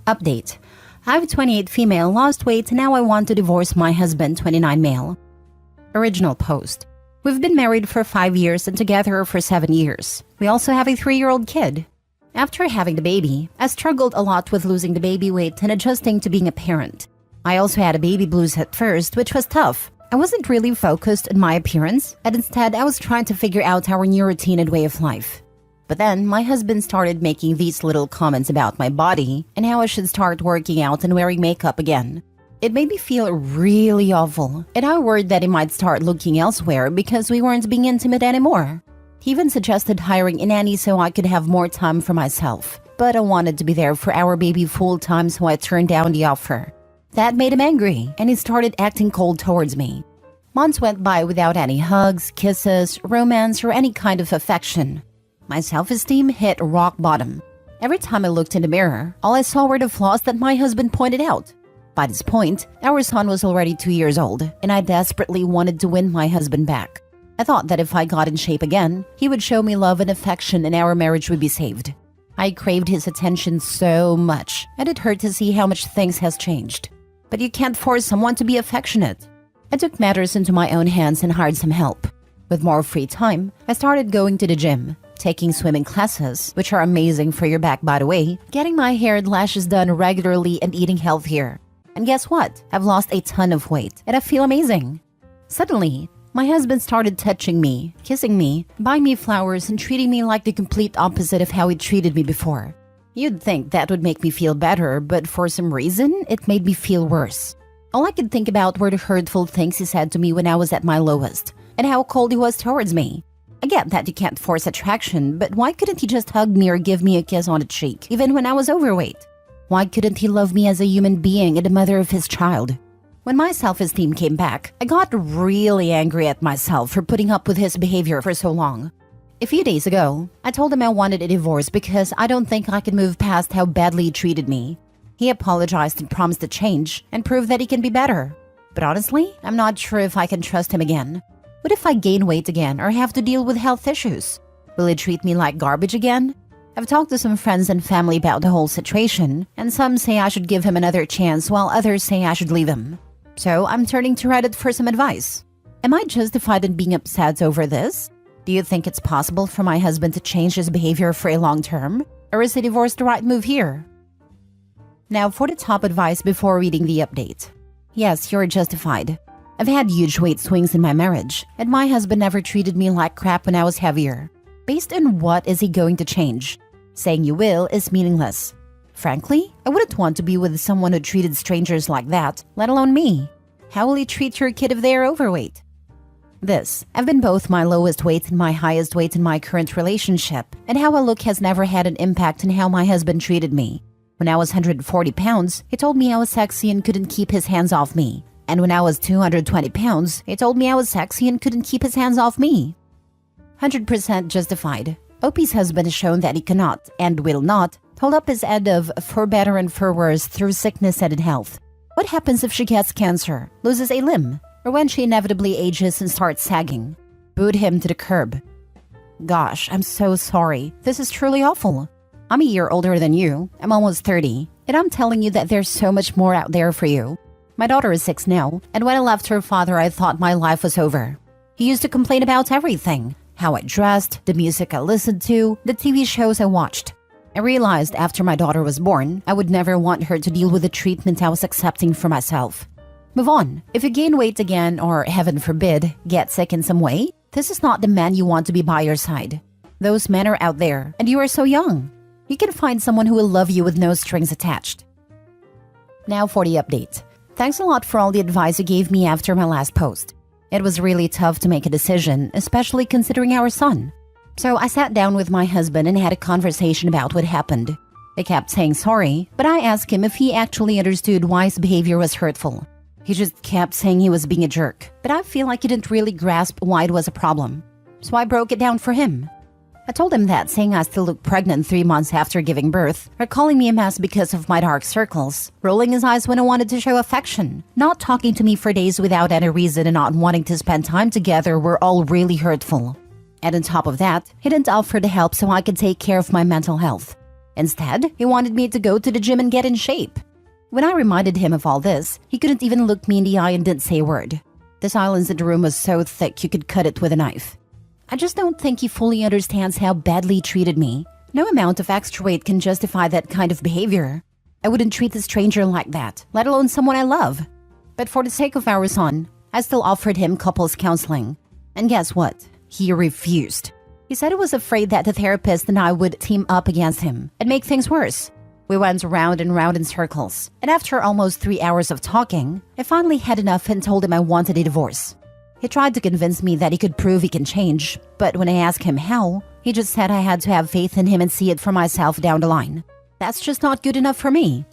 Update. I'm 28 female, lost weight, and now I want to divorce my husband, 29 male. Original post. We've been married for 5 years and together for 7 years. We also have a 3-year-old kid. After having the baby, I struggled a lot with losing the baby weight and adjusting to being a parent. I also had a baby blues at first, which was tough. I wasn't really focused on my appearance, and instead I was trying to figure out our new routine and way of life. But then, my husband started making these little comments about my body and how I should start working out and wearing makeup again. It made me feel really awful, and I worried that he might start looking elsewhere because we weren't being intimate anymore. He even suggested hiring a nanny so I could have more time for myself, but I wanted to be there for our baby full-time, so I turned down the offer. That made him angry, and he started acting cold towards me. Months went by without any hugs, kisses, romance, or any kind of affection. My self-esteem hit rock bottom. Every time I looked in the mirror, all I saw were the flaws that my husband pointed out. By this point, our son was already 2 years old, and I desperately wanted to win my husband back. I thought that if I got in shape again, he would show me love and affection and our marriage would be saved. I craved his attention so much, and it hurt to see how much things has changed. But you can't force someone to be affectionate. I took matters into my own hands and hired some help. With more free time, I started going to the gym, taking swimming classes, which are amazing for your back by the way, getting my hair and lashes done regularly and eating healthier. And guess what? I've lost a ton of weight and I feel amazing. Suddenly, my husband started touching me, kissing me, buying me flowers, and treating me like the complete opposite of how he treated me before. You'd think that would make me feel better, but for some reason, it made me feel worse. All I could think about were the hurtful things he said to me when I was at my lowest, and how cold he was towards me. I get that you can't force attraction, but why couldn't he just hug me or give me a kiss on the cheek, even when I was overweight? Why couldn't he love me as a human being and the mother of his child? When my self-esteem came back, I got really angry at myself for putting up with his behavior for so long. A few days ago, I told him I wanted a divorce because I don't think I can move past how badly he treated me. He apologized and promised to change and prove that he can be better. But honestly, I'm not sure if I can trust him again. What if I gain weight again or have to deal with health issues? Will he treat me like garbage again? I've talked to some friends and family about the whole situation, and some say I should give him another chance while others say I should leave him. So I'm turning to Reddit for some advice. Am I justified in being upset over this? Do you think it's possible for my husband to change his behavior for a long term? Or is a divorce the right move here? Now for the top advice before reading the update. Yes, you're justified. I've had huge weight swings in my marriage, and my husband never treated me like crap when I was heavier. Based on what is he going to change? Saying you will is meaningless. Frankly, I wouldn't want to be with someone who treated strangers like that, let alone me. How will you treat your kid if they are overweight? I've been both my lowest weight and my highest weight in my current relationship, and how I look has never had an impact on how my husband treated me. When I was 140 pounds, he told me I was sexy and couldn't keep his hands off me. And when I was 220 pounds, he told me I was sexy and couldn't keep his hands off me. 100% justified. OP's husband has shown that he cannot, and will not, hold up his end of for better and for worse through sickness and in health. What happens if she gets cancer, loses a limb, or when she inevitably ages and starts sagging? Boot him to the curb. Gosh, I'm so sorry. This is truly awful. I'm a year older than you. I'm almost 30, and I'm telling you that there's so much more out there for you. My daughter is 6 now, and when I left her father, I thought my life was over. He used to complain about everything. How I dressed, the music I listened to, the TV shows I watched. I realized after my daughter was born, I would never want her to deal with the treatment I was accepting for myself. Move on. If you gain weight again, or heaven forbid, get sick in some way, this is not the man you want to be by your side. Those men are out there, and you are so young. You can find someone who will love you with no strings attached. Now for the update. Thanks a lot for all the advice you gave me after my last post. It was really tough to make a decision, especially considering our son. So I sat down with my husband and had a conversation about what happened. He kept saying sorry, but I asked him if he actually understood why his behavior was hurtful. He just kept saying he was being a jerk, but I feel like he didn't really grasp why it was a problem. So I broke it down for him. I told him that saying I still looked pregnant 3 months after giving birth, or calling me a mess because of my dark circles, rolling his eyes when I wanted to show affection, not talking to me for days without any reason, and not wanting to spend time together were all really hurtful. And on top of that, he didn't offer to help so I could take care of my mental health. Instead, he wanted me to go to the gym and get in shape. When I reminded him of all this, he couldn't even look me in the eye and didn't say a word. The silence in the room was so thick you could cut it with a knife. I just don't think he fully understands how badly he treated me. No amount of extra weight can justify that kind of behavior. I wouldn't treat a stranger like that, let alone someone I love. But for the sake of our son, I still offered him couples counseling. And guess what? He refused. He said he was afraid that the therapist and I would team up against him and make things worse. We went round and round in circles, and after almost 3 hours of talking, I finally had enough and told him I wanted a divorce. He tried to convince me that he could prove he can change, but when I asked him how, he just said I had to have faith in him and see it for myself down the line. That's just not good enough for me.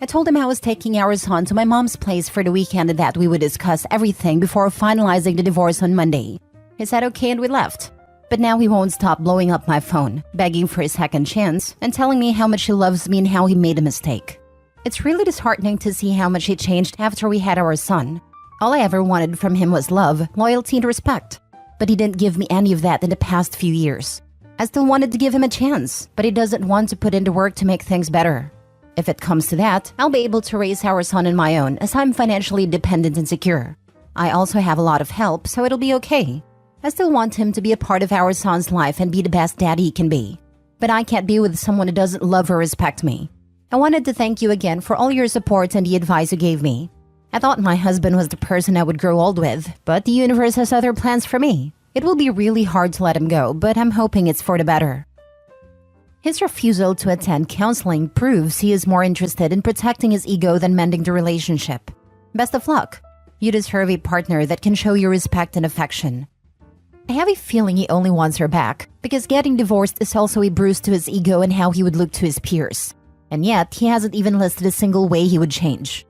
I told him I was taking our son to my mom's place for the weekend and that we would discuss everything before finalizing the divorce on Monday. He said okay and we left. But now he won't stop blowing up my phone, begging for a second chance, and telling me how much he loves me and how he made a mistake. It's really disheartening to see how much he changed after we had our son. All I ever wanted from him was love, loyalty, and respect. But he didn't give me any of that in the past few years. I still wanted to give him a chance, but he doesn't want to put in the work to make things better. If it comes to that, I'll be able to raise our son on my own as I'm financially dependent and secure. I also have a lot of help, so it'll be okay. I still want him to be a part of our son's life and be the best daddy he can be. But I can't be with someone who doesn't love or respect me. I wanted to thank you again for all your support and the advice you gave me. I thought my husband was the person I would grow old with, but the universe has other plans for me. It will be really hard to let him go, but I'm hoping it's for the better. His refusal to attend counseling proves he is more interested in protecting his ego than mending the relationship. Best of luck. You deserve a partner that can show you respect and affection. I have a feeling he only wants her back, because getting divorced is also a bruise to his ego and how he would look to his peers. And yet, he hasn't even listed a single way he would change.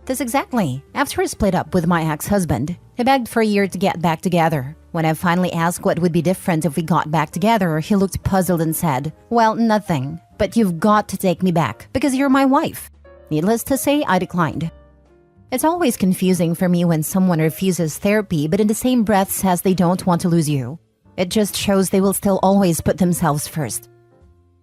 This exactly. After I split up with my ex-husband, he begged for a year to get back together. When I finally asked what would be different if we got back together, he looked puzzled and said, "Well, nothing. But you've got to take me back, because you're my wife." Needless to say, I declined. It's always confusing for me when someone refuses therapy but in the same breath says they don't want to lose you. It just shows they will still always put themselves first.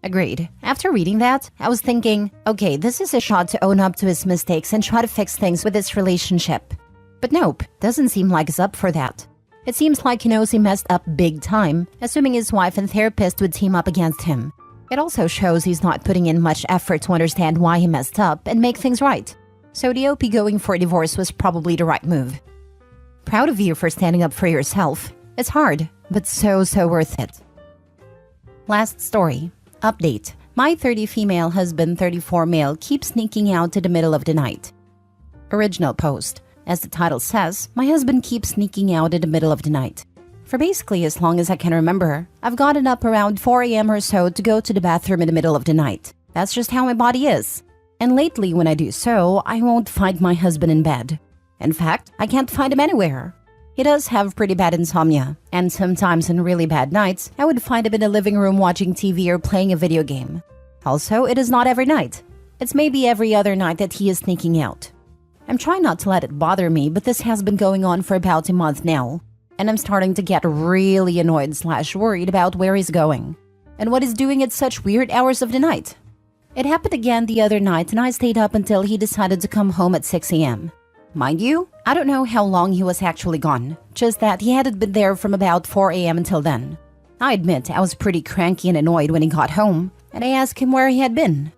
Agreed. After reading that, I was thinking, okay, this is a shot to own up to his mistakes and try to fix things with this relationship. But nope, doesn't seem like he's up for that. It seems like he knows he messed up big time, assuming his wife and therapist would team up against him. It also shows he's not putting in much effort to understand why he messed up and make things right. So the OP going for a divorce was probably the right move. Proud of you for standing up for yourself. It's hard, but so worth it. Last story. Update. My 30 female husband, 34 male, keeps sneaking out to the middle of the night. Original post. As the title says, my husband keeps sneaking out in the middle of the night. For basically as long as I can remember, I've gotten up around 4 a.m. or so to go to the bathroom in the middle of the night. That's just how my body is. And lately when I do so, I won't find my husband in bed. In fact, I can't find him anywhere. He does have pretty bad insomnia, and sometimes on really bad nights, I would find him in the living room watching TV or playing a video game. Also, it is not every night. It's maybe every other night that he is sneaking out. I'm trying not to let it bother me, but this has been going on for about a month now, and I'm starting to get really annoyed/worried about where he's going, and what he's doing at such weird hours of the night. It happened again the other night and I stayed up until he decided to come home at 6 a.m. Mind you, I don't know how long he was actually gone, just that he hadn't been there from about 4 a.m. until then. I admit I was pretty cranky and annoyed when he got home, and I asked him where he had been.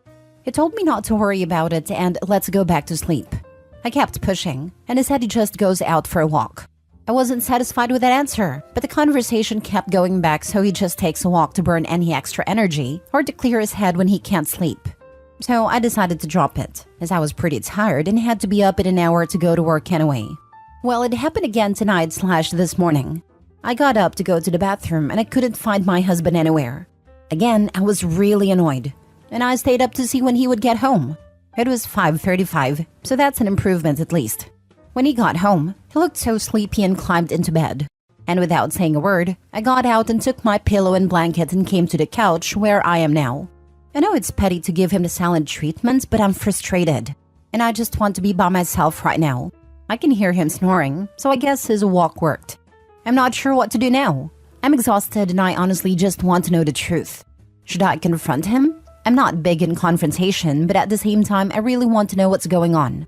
He told me not to worry about it and let's go back to sleep. I kept pushing, and he said he just goes out for a walk. I wasn't satisfied with that answer, but the conversation kept going back, so he just takes a walk to burn any extra energy or to clear his head when he can't sleep. So I decided to drop it, as I was pretty tired and had to be up in an hour to go to work anyway. Well, it happened again tonight/this morning. I got up to go to the bathroom and I couldn't find my husband anywhere. Again, I was really annoyed, and I stayed up to see when he would get home. It was 5:35, so that's an improvement at least. When he got home, he looked so sleepy and climbed into bed. And without saying a word, I got out and took my pillow and blanket and came to the couch where I am now. I know it's petty to give him the silent treatment, but I'm frustrated. And I just want to be by myself right now. I can hear him snoring, so I guess his walk worked. I'm not sure what to do now. I'm exhausted and I honestly just want to know the truth. Should I confront him? I'm not big in confrontation, but at the same time, I really want to know what's going on.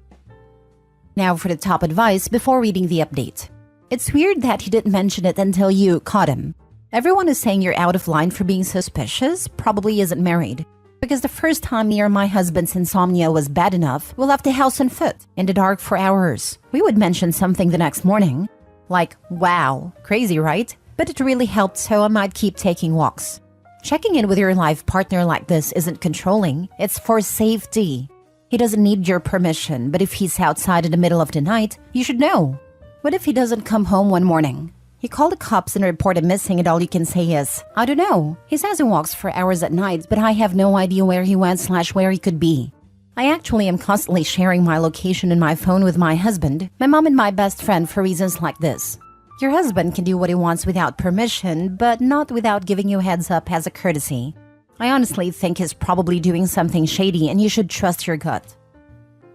Now for the top advice before reading the update. It's weird that he didn't mention it until you caught him. Everyone is saying you're out of line for being suspicious, probably isn't married. Because the first time me or my husband's insomnia was bad enough, we left the house on foot, in the dark for hours. We would mention something the next morning. Like, wow, crazy, right? But it really helped, so I might keep taking walks. Checking in with your life partner like this isn't controlling, it's for safety. He doesn't need your permission, but if he's outside in the middle of the night, you should know. What if he doesn't come home one morning? He called the cops and reported missing and all you can say is, I don't know. He says he walks for hours at night, but I have no idea where he went / where he could be. I actually am constantly sharing my location in my phone with my husband, my mom and my best friend for reasons like this. Your husband can do what he wants without permission, but not without giving you heads up as a courtesy. I honestly think he's probably doing something shady and you should trust your gut.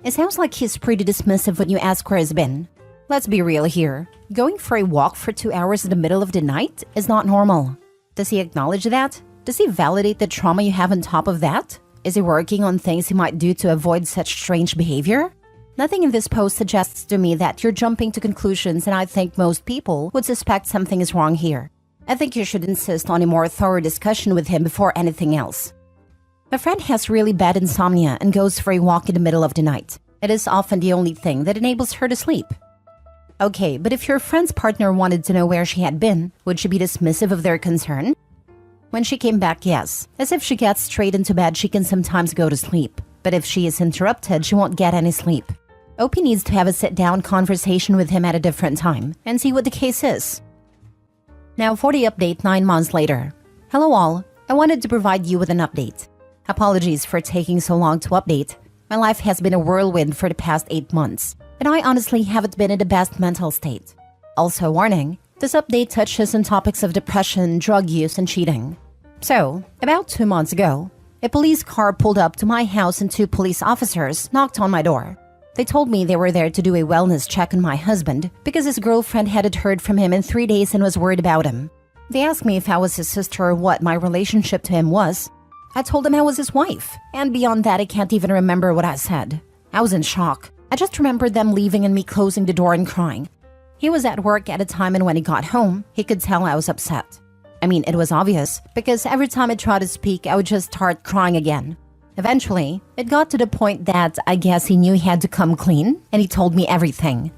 It sounds like he's pretty dismissive when you ask where he's been. Let's be real here. Going for a walk for 2 hours in the middle of the night is not normal. Does he acknowledge that? Does he validate the trauma you have on top of that? Is he working on things he might do to avoid such strange behavior? Nothing in this post suggests to me that you're jumping to conclusions, and I think most people would suspect something is wrong here. I think you should insist on a more thorough discussion with him before anything else. My friend has really bad insomnia and goes for a walk in the middle of the night. It is often the only thing that enables her to sleep. Okay, but if your friend's partner wanted to know where she had been, would she be dismissive of their concern? When she came back, yes. As if she gets straight into bed, she can sometimes go to sleep. But if she is interrupted, she won't get any sleep. OP needs to have a sit-down conversation with him at a different time and see what the case is. Now for the update 9 months later. Hello all, I wanted to provide you with an update. Apologies for taking so long to update. My life has been a whirlwind for the past 8 months. And I honestly haven't been in the best mental state. Also warning, this update touches on topics of depression, drug use, and cheating. So, about 2 months ago, a police car pulled up to my house and 2 police officers knocked on my door. They told me they were there to do a wellness check on my husband because his girlfriend hadn't heard from him in 3 days and was worried about him. They asked me if I was his sister or what my relationship to him was. I told them I was his wife, and beyond that I can't even remember what I said. I was in shock. I just remembered them leaving and me closing the door and crying. He was at work at a time, and when he got home, he could tell I was upset. I mean, it was obvious, because every time I tried to speak, I would just start crying again. Eventually, it got to the point that I guess he knew he had to come clean, and he told me everything.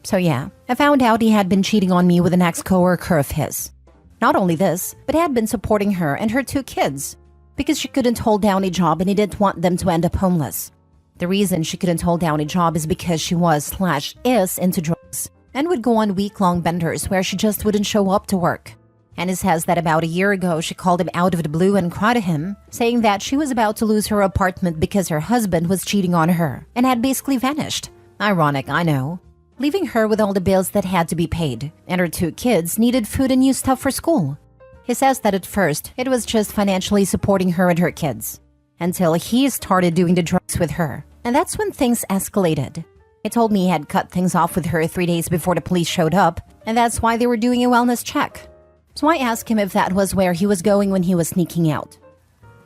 So yeah, I found out he had been cheating on me with an ex-coworker of his. Not only this, but he had been supporting her and her 2 kids, because she couldn't hold down a job and he didn't want them to end up homeless. The reason she couldn't hold down a job is because she was/is into drugs and would go on week-long benders where she just wouldn't show up to work. And he says that about a year ago she called him out of the blue and cried to him, saying that she was about to lose her apartment because her husband was cheating on her and had basically vanished. Ironic, I know. Leaving her with all the bills that had to be paid, and her 2 kids needed food and new stuff for school. He says that at first it was just financially supporting her and her kids. Until he started doing the drugs with her. And that's when things escalated. He told me he had cut things off with her 3 days before the police showed up, and that's why they were doing a wellness check. So I asked him if that was where he was going when he was sneaking out.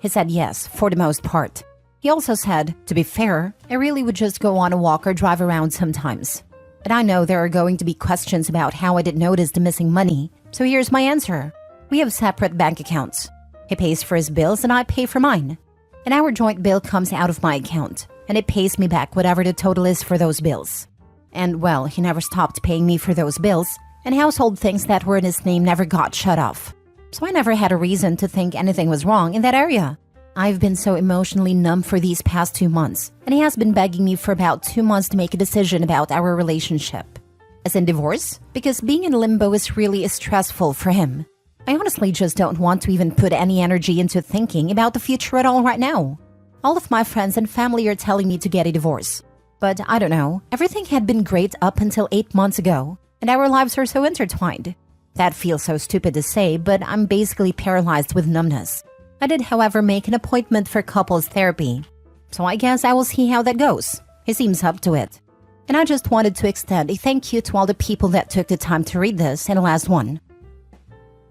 He said yes, for the most part. He also said, to be fair, I really would just go on a walk or drive around sometimes. And I know there are going to be questions about how I didn't notice the missing money, so here's my answer. We have separate bank accounts. He pays for his bills and I pay for mine. And our joint bill comes out of my account, and it pays me back whatever the total is for those bills. And well, he never stopped paying me for those bills, and household things that were in his name never got shut off. So I never had a reason to think anything was wrong in that area. I've been so emotionally numb for these past 2 months, and he has been begging me for about 2 months to make a decision about our relationship. As in divorce, because being in limbo is really stressful for him. I honestly just don't want to even put any energy into thinking about the future at all right now. All of my friends and family are telling me to get a divorce. But I don't know, everything had been great up until 8 months ago, and our lives are so intertwined. That feels so stupid to say, but I'm basically paralyzed with numbness. I did, however, make an appointment for couples therapy. So I guess I will see how that goes. He seems up to it. And I just wanted to extend a thank you to all the people that took the time to read this and the last one.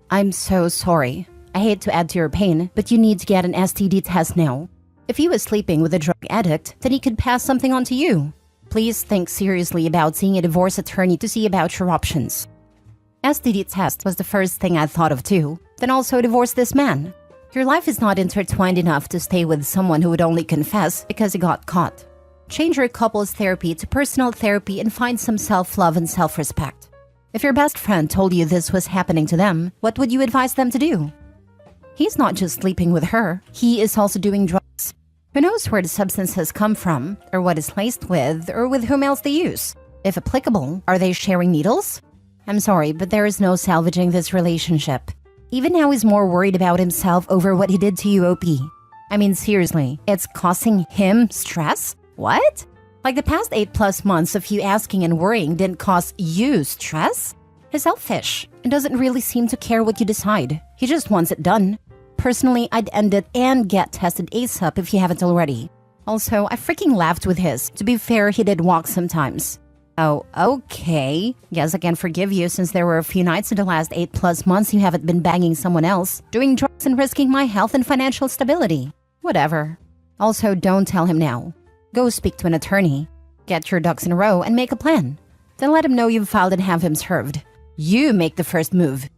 I'm so sorry. I hate to add to your pain, but you need to get an STD test now. If he was sleeping with a drug addict, then he could pass something on to you. Please think seriously about seeing a divorce attorney to see about your options. STD test was the first thing I thought of too. Then also divorce this man. Your life is not intertwined enough to stay with someone who would only confess because he got caught. Change your couples therapy to personal therapy and find some self-love and self-respect. If your best friend told you this was happening to them, what would you advise them to do? He's not just sleeping with her, he is also doing drugs. Who knows where the substances come from, or what is laced with, or with whom else they use? If applicable, are they sharing needles? I'm sorry, but there is no salvaging this relationship. Even now he's more worried about himself over what he did to you, OP. I mean, seriously, it's causing him stress? What? Like the past 8+ months of you asking and worrying didn't cause you stress? He's selfish and doesn't really seem to care what you decide. He just wants it done. Personally, I'd end it and get tested ASAP if you haven't already. Also, I freaking laughed with his. To be fair, he did walk sometimes. Oh, okay. Guess I can forgive you since there were a few nights in the last 8+ months you haven't been banging someone else, doing drugs and risking my health and financial stability. Whatever. Also, don't tell him now. Go speak to an attorney. Get your ducks in a row and make a plan. Then let him know you've filed and have him served. You make the first move.